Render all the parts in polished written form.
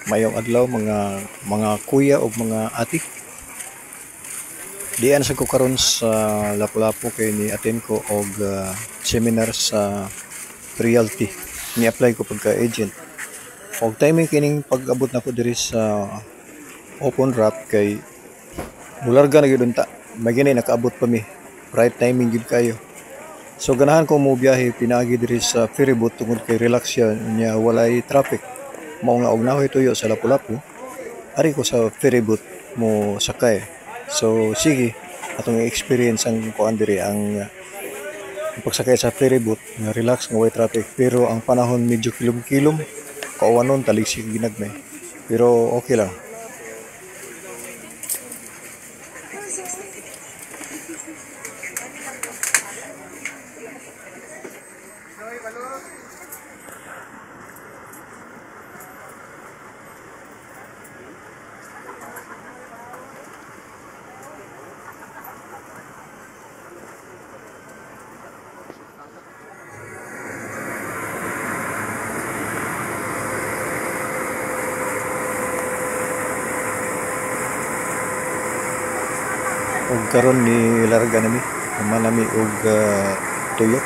Mayong adlaw mga kuya o mga ati. Diyan sa ko karon sa Lapu-Lapu kay ni attend ko og seminar sa realty. Ni-apply ko pagka agent. Og timing kining pag-abot nako diri sa open wrap kay mularga na gyud unta. Magini nakaabot pa mi. Right timing gyud kayo. So ganahan ko mo biyahe pinaagi diri sa ferryboat tungod kay relax nya walay traffic. Mao nga og nahoy tuyo sa Lapu-Lapu, ari ko sa ferryboat mo sakay. So sige, atong experience ang kuan diri ang pagsakay sa ferryboat nga relax nga way traffic pero ang panahon medyo kilom-kilom kauwanon taligsik ginagmay. Pero okay lang. Og karon ni larga nami manami og tuyo.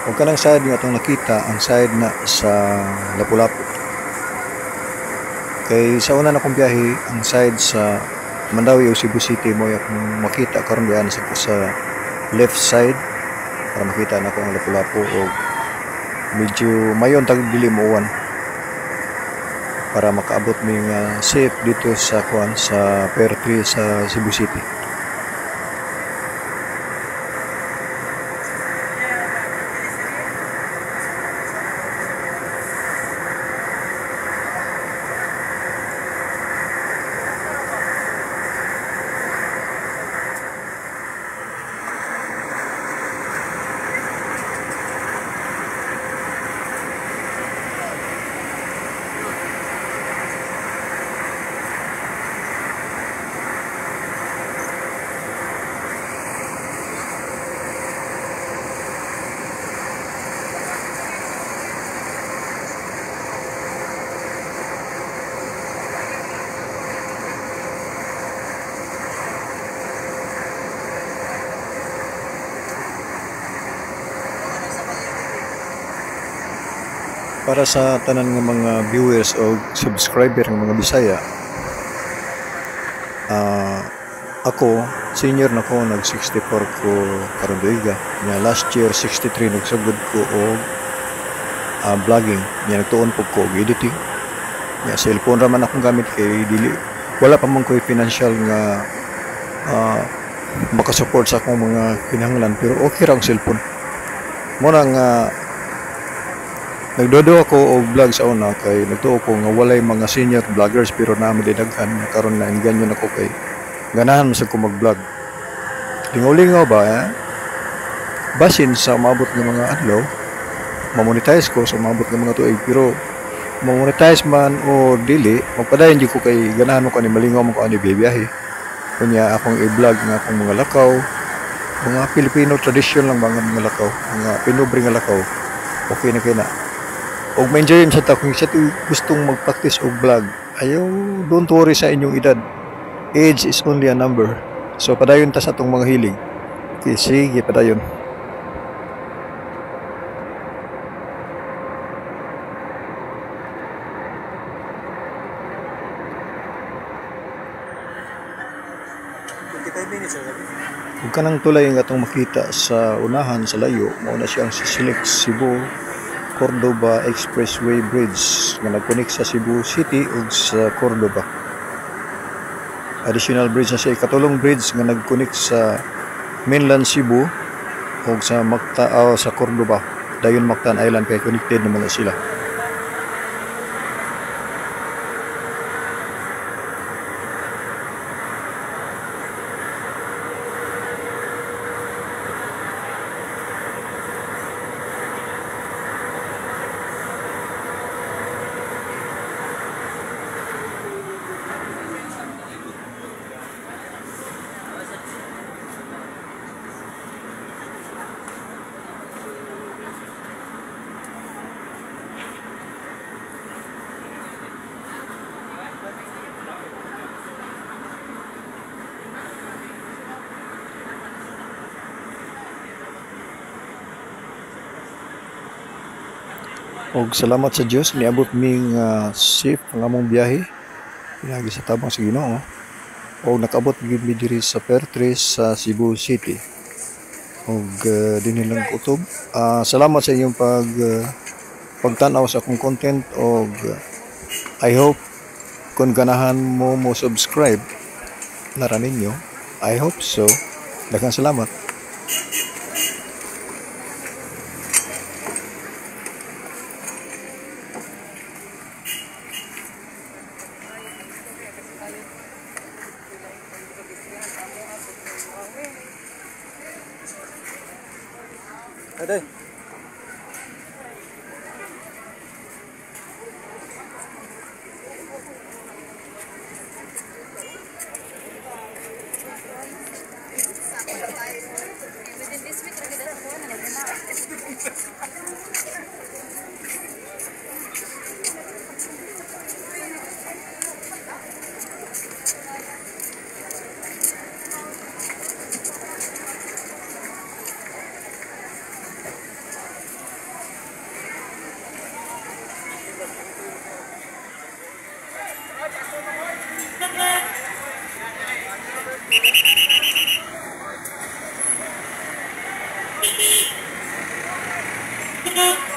Og kanang side nga atong nakita ang side na sa Lapu-Lapu. Kay sa una na kong biyahe ang side sa Mandawi o Cebu City mo akong makita karon diyan sa left side para makita na ko ang Lapu-Lapu og medyo mayon tag dili mo uwan para makaabot mi nga safe dito sa kuan sa Pier 3 sa Cebu City. Para sa tanan ng mga viewers o subscriber ng mga Bisaya, ako senior na ko nag 64 ko karon duiga nya last year 63 nagsugod ko og vlogging nya nagtuon po ko og editing nya cellphone ra man akong gamit kay dili wala pa man ko financial nga makasupport sa akong mga kinahanglan pero okay ra ang cellphone mo nang nagdodo ako og vlog sa una kay nagtuo ko nga walay mga senior vloggers pero naami daghan karon na inganyo nako kay ganahan sa ko mag-vlog. Lingaw-lingaw ba basin sa umabot ng mga adlaw mamonetize ko sa umabot ng mga tuig pero mamonetize man o dili magpadayon jud ko kay ganahan ko ani malingaw man ko ani biyahe. Kunya akong i-vlog nga akong mga lakaw, mga Filipino tradition lang mga lakaw, mga pinobre nga lakaw. Okay na kay na. Og ma-enjoy sa ta kung sa gustong mag-practice og vlog. Ayaw, don't worry sa inyong edad. Age is only a number. So padayon ta sa atong mga hilig. Okay, sige padayon. Kung kanang tulay nga atong makita sa unahan sa layo, mao na siyang Sisilek Cebu Cordoba Expressway Bridge nga nag-connect sa Cebu City ug sa Cordoba. Additional bridge na siya, katulong bridge nga nag-connect sa mainland Cebu ug sa sa Cordoba dayon Mactan Island kay connected naman na sila. Og salamat sa Dios niabot ming safe ang among biyahe pinagi sa tabang sa Ginoo. Og nakabot gid mi diri sa Pertres sa Cebu City. Og dinhi lang kutob. Salamat sa inyong pagtan-aw sa akong content og I hope kung ganahan mo subscribe lara ninyo. I hope so. Daghang salamat. Đây. Thank you.